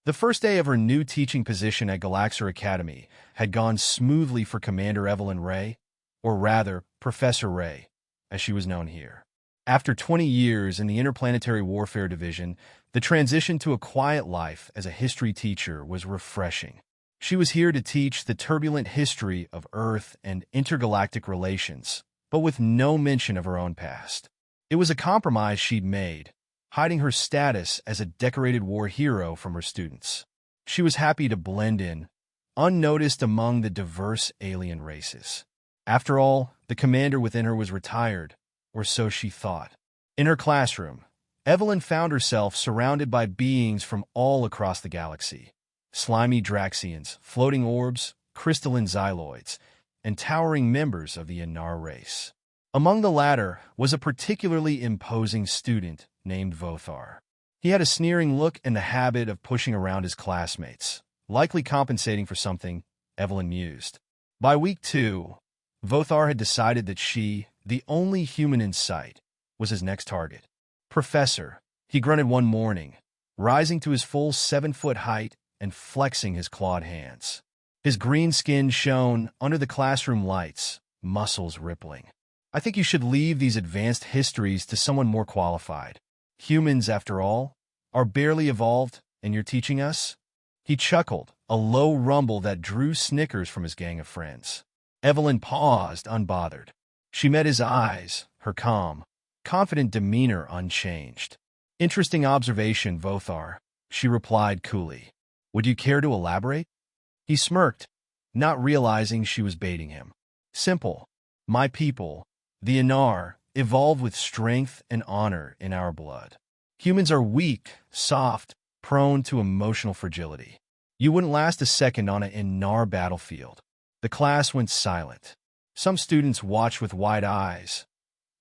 The first day of her new teaching position at Galaxar Academy had gone smoothly for Commander Evelyn Rey, or rather, Professor Rey, as she was known here. After 20 years in the Interplanetary Warfare Division, the transition to a quiet life as a history teacher was refreshing. She was here to teach the turbulent history of Earth and intergalactic relations, but with no mention of her own past. It was a compromise she'd made, hiding her status as a decorated war hero from her students. She was happy to blend in, unnoticed among the diverse alien races. After all, the commander within her was retired, or so she thought. In her classroom, Evelyn found herself surrounded by beings from all across the galaxy. Slimy Draxians, floating orbs, crystalline xyloids, and towering members of the Anar race. Among the latter was a particularly imposing student named Vothar. He had a sneering look and the habit of pushing around his classmates, likely compensating for something, Evelyn mused. By week 2, Vothar had decided that she, the only human in sight, was his next target. "Professor," he grunted one morning, rising to his full 7-foot height and flexing his clawed hands. His green skin shone under the classroom lights, muscles rippling. "I think you should leave these advanced histories to someone more qualified. Humans, after all, are barely evolved, and you're teaching us?" He chuckled, a low rumble that drew snickers from his gang of friends. Evelyn paused, unbothered. She met his eyes, her calm, confident demeanor unchanged. "Interesting observation, Vothar," she replied coolly. "Would you care to elaborate?" He smirked, not realizing she was baiting him. "Simple. My people, the Anar, evolved with strength and honor in our blood. Humans are weak, soft, prone to emotional fragility. You wouldn't last a second on an Anar battlefield." The class went silent. Some students watched with wide eyes.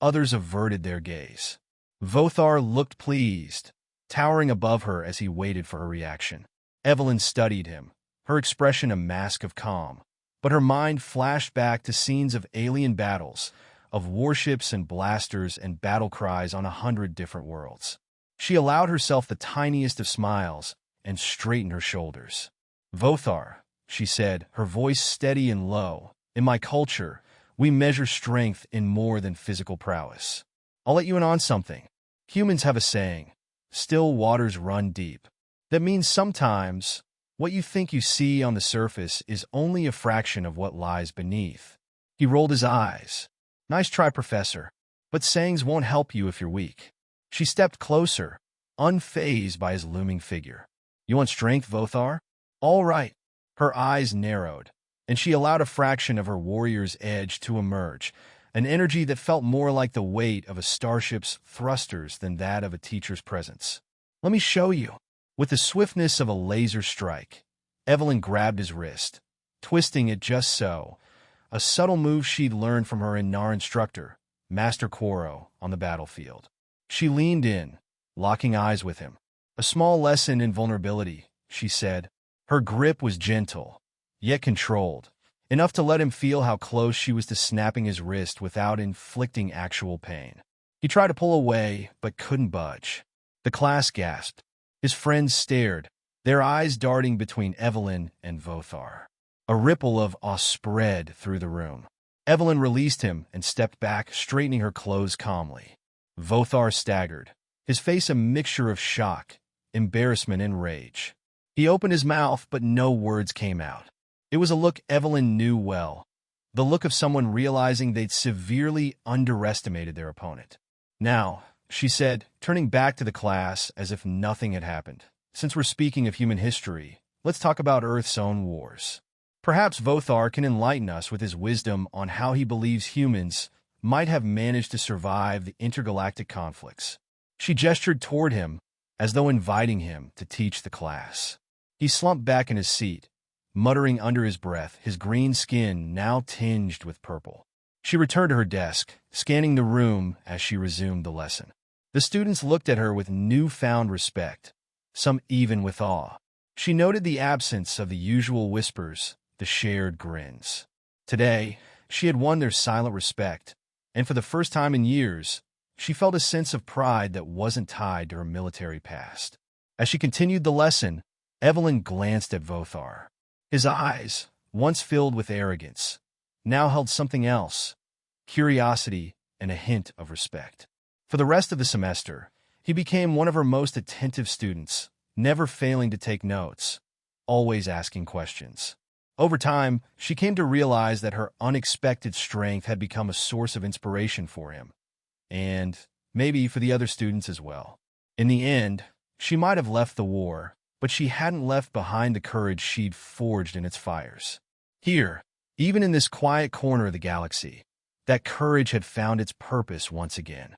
Others averted their gaze. Vothar looked pleased, towering above her as he waited for her reaction. Evelyn studied him, her expression a mask of calm, but her mind flashed back to scenes of alien battles, of warships and blasters and battle cries on 100 different worlds. She allowed herself the tiniest of smiles and straightened her shoulders. "Vothar," she said, her voice steady and low, "in my culture, we measure strength in more than physical prowess. I'll let you in on something. Humans have a saying, 'Still waters run deep.' That means sometimes what you think you see on the surface is only a fraction of what lies beneath." He rolled his eyes. "Nice try, Professor, but sayings won't help you if you're weak." She stepped closer, unfazed by his looming figure. "You want strength, Vothar? All right." Her eyes narrowed, and she allowed a fraction of her warrior's edge to emerge, an energy that felt more like the weight of a starship's thrusters than that of a teacher's presence. "Let me show you." With the swiftness of a laser strike, Evelyn grabbed his wrist, twisting it just so, a subtle move she'd learned from her Anar instructor, Master Quoro, on the battlefield. She leaned in, locking eyes with him. "A small lesson in vulnerability," she said. Her grip was gentle, yet controlled, enough to let him feel how close she was to snapping his wrist without inflicting actual pain. He tried to pull away, but couldn't budge. The class gasped. His friends stared, their eyes darting between Evelyn and Vothar. A ripple of awe spread through the room. Evelyn released him and stepped back, straightening her clothes calmly. Vothar staggered, his face a mixture of shock, embarrassment, and rage. He opened his mouth, but no words came out. It was a look Evelyn knew well, the look of someone realizing they'd severely underestimated their opponent. "Now," she said, turning back to the class as if nothing had happened, "since we're speaking of human history, let's talk about Earth's own wars. Perhaps Vothar can enlighten us with his wisdom on how he believes humans might have managed to survive the intergalactic conflicts." She gestured toward him, as though inviting him to teach the class. He slumped back in his seat, muttering under his breath, his green skin now tinged with purple. She returned to her desk, scanning the room as she resumed the lesson. The students looked at her with newfound respect, some even with awe. She noted the absence of the usual whispers, the shared grins. Today, she had won their silent respect, and for the first time in years, she felt a sense of pride that wasn't tied to her military past. As she continued the lesson, Evelyn glanced at Vothar. His eyes, once filled with arrogance, now held something else, curiosity and a hint of respect. For the rest of the semester, he became one of her most attentive students, never failing to take notes, always asking questions. Over time, she came to realize that her unexpected strength had become a source of inspiration for him, and maybe for the other students as well. In the end, she might have left the war, but she hadn't left behind the courage she'd forged in its fires. Here, even in this quiet corner of the galaxy, that courage had found its purpose once again.